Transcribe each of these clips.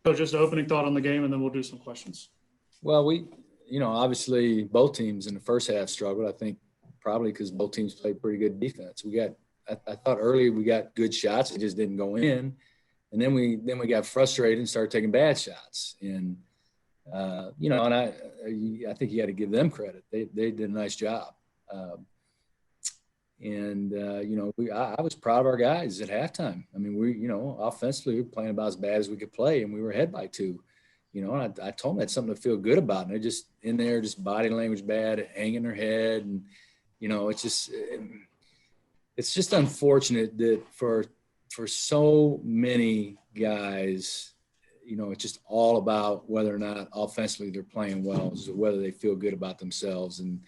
So just an opening thought on the game, and then we'll do some questions. Well, obviously both teams in the first half struggled. I think probably because both teams played pretty good defense. I thought early we got good shots. It just didn't go in. And then we got frustrated and started taking bad shots. And, and I think you got to give them credit. They did a nice job. I was proud of our guys at halftime. I mean, offensively, we were playing about as bad as we could play, and we were ahead by 2. And I told them that's something to feel good about. And they're just in there, just body language bad, hanging their head. And, it's just unfortunate that for so many guys, it's just all about whether or not offensively they're playing well, whether they feel good about themselves. And,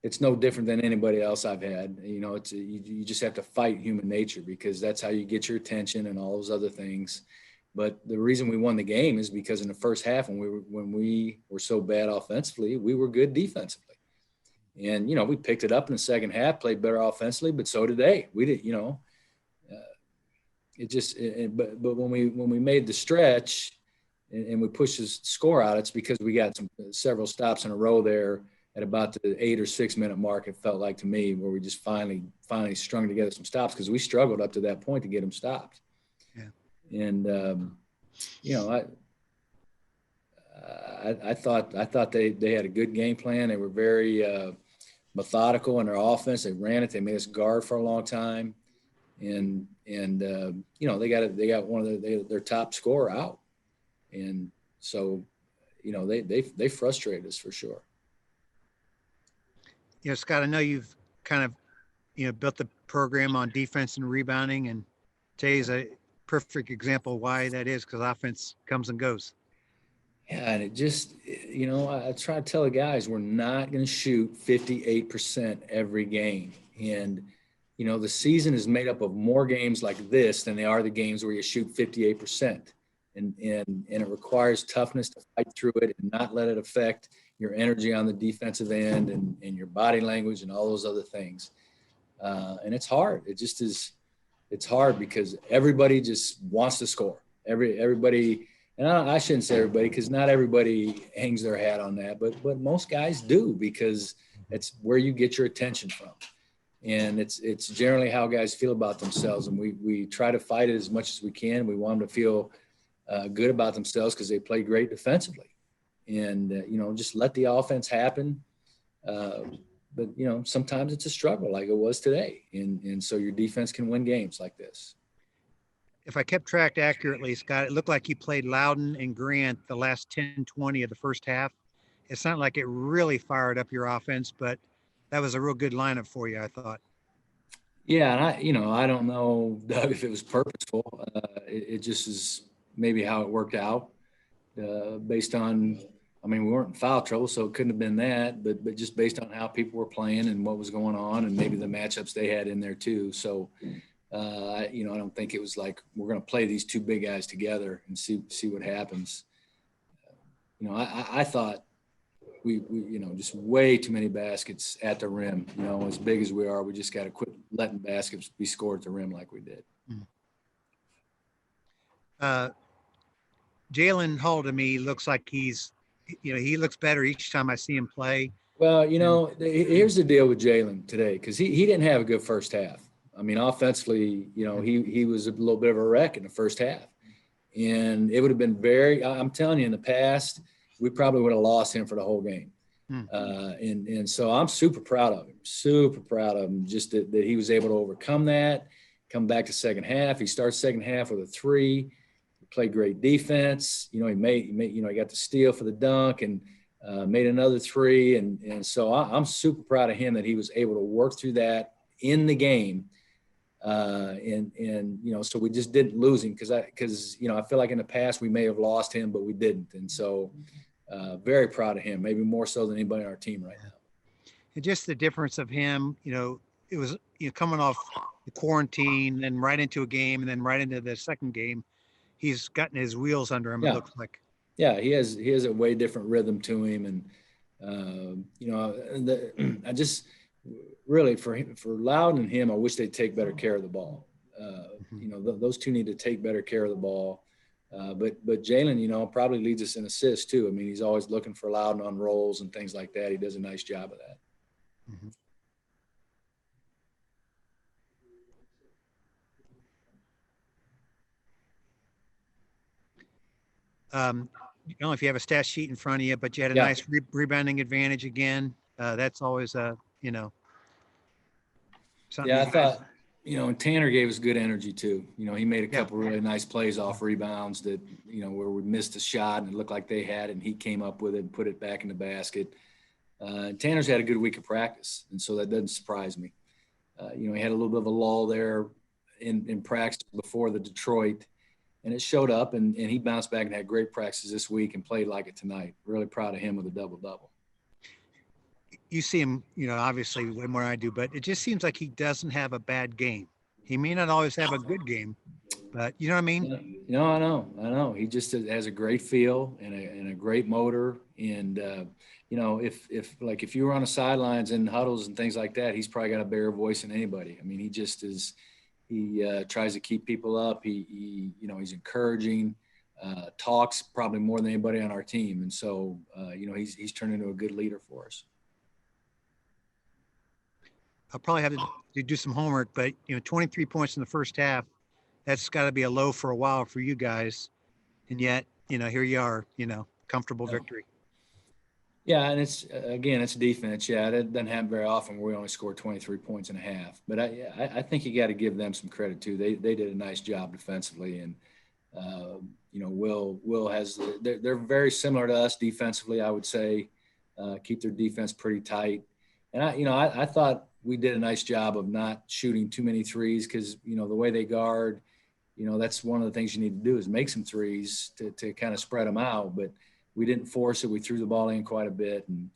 it's no different than anybody else I've had. You just have to fight human nature because that's how you get your attention and all those other things. But the reason we won the game is because in the first half, when we were so bad offensively, we were good defensively. And, we picked it up in the second half, played better offensively, but so did they. We did, but when we made the stretch and we pushed the score out, it's because we got several stops in a row there at about the 8 or 6 minute mark. It felt like to me where we just finally strung together some stops because we struggled up to that point to get them stopped. Yeah. And, I thought they had a good game plan. They were very methodical in their offense. They ran it. They made us guard for a long time. And they got one of their top scorer out. And so, they frustrated us for sure. Scott, I know you've kind of, built the program on defense and rebounding, and today's a perfect example of why that is, because offense comes and goes. Yeah, and it just, I try to tell the guys we're not going to shoot 58% every game. And, the season is made up of more games like this than they are the games where you shoot 58%. And it requires toughness to fight through it and not let it affect your energy on the defensive end and your body language and all those other things. And it's hard. It just is. It's hard because everybody just wants to score. Everybody, and I shouldn't say everybody because not everybody hangs their hat on that, but most guys do because it's where you get your attention from. And it's generally how guys feel about themselves. And we try to fight it as much as we can. We want them to feel good about themselves because they play great defensively. And, just let the offense happen. But, sometimes it's a struggle like it was today. And so your defense can win games like this. If I kept track accurately, Scott, it looked like you played Loudon and Grant the last 10, 20 of the first half. It's not like it really fired up your offense, but that was a real good lineup for you, I thought. Yeah, and I don't know, Doug, if it was purposeful. It just is maybe how it worked out based on – we weren't in foul trouble, so it couldn't have been that, but just based on how people were playing and what was going on and maybe the matchups they had in there too. So, I don't think it was like we're going to play these two big guys together and see what happens. I thought we just way too many baskets at the rim. As big as we are, we just got to quit letting baskets be scored at the rim like we did. Jalen Hall to me looks like he's – he looks better each time I see him play. Well, here's the deal with Jalen today because he didn't have a good first half. Offensively, he was a little bit of a wreck in the first half. And it would have been I'm telling you, in the past, we probably would have lost him for the whole game. And so I'm super proud of him, just that he was able to overcome that, come back to second half. He starts second half with a 3. Played great defense. He got the steal for the dunk and made another 3. And so I'm super proud of him that he was able to work through that in the game. So we just didn't lose him because I feel like in the past we may have lost him, but we didn't. And so very proud of him, maybe more so than anybody on our team right now. And just the difference of him, it was, coming off the quarantine and right into a game and then right into the second game. He's gotten his wheels under him. Yeah. It looks like. Yeah, he has a way different rhythm to him, and I just really for Loudon and him, I wish they'd take better care of the ball. you know, those two need to take better care of the ball. But Jalen, you know, probably leads us in assists too. I mean, he's always looking for Loudon on rolls and things like that. He does a nice job of that. Mhm. I don't know if you have a stat sheet in front of you, but you had a Yeah. nice rebounding advantage again. That's always you know, something. Yeah, I you guys- thought, you know, and Tanner gave us good energy too. You know, he made a Yeah. couple really nice plays off rebounds that, you know, where we missed a shot and it looked like they had it, and he came up with it and put it back in the basket. Tanner's had a good week of practice, and so that doesn't surprise me. You know, he had a little bit of a lull there in practice before the Detroit, and it showed up, and he bounced back and had great practices this week and played like it tonight. Really proud of him with a double-double. You see him, you know, obviously way more than I do, but it just seems like he doesn't have a bad game. He may not always have a good game, but you know what I mean? You know, I know. He just has a great feel and a great motor. And, you know, if you were on the sidelines in huddles and things like that, he's probably got a better voice than anybody. I mean, he just is, he tries to keep people up. He you know, he's encouraging, talks probably more than anybody on our team. And so, you know, he's turned into a good leader for us. I'll probably have to do some homework, but you know, 23 points in the first half, that's got to be a low for a while for you guys. And yet, you know, here you are, you know, comfortable victory. Yeah, and it's again, it's defense. Yeah, it doesn't happen very often where we only score 23 points and a half. But I think you got to give them some credit too. They did a nice job defensively, and you know, Will has they're very similar to us defensively. I would say keep their defense pretty tight. And I thought we did a nice job of not shooting too many threes because, you know, the way they guard, you know, that's one of the things you need to do is make some threes to kind of spread them out. But we didn't force it. We threw the ball in quite a bit. And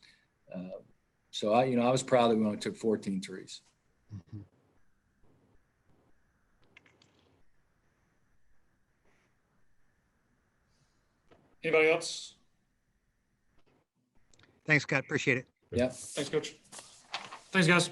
so, I was proud that we only took 14 threes. Mhm. Anybody else? Thanks, Scott. Appreciate it. Yeah. Thanks, Coach. Thanks, guys.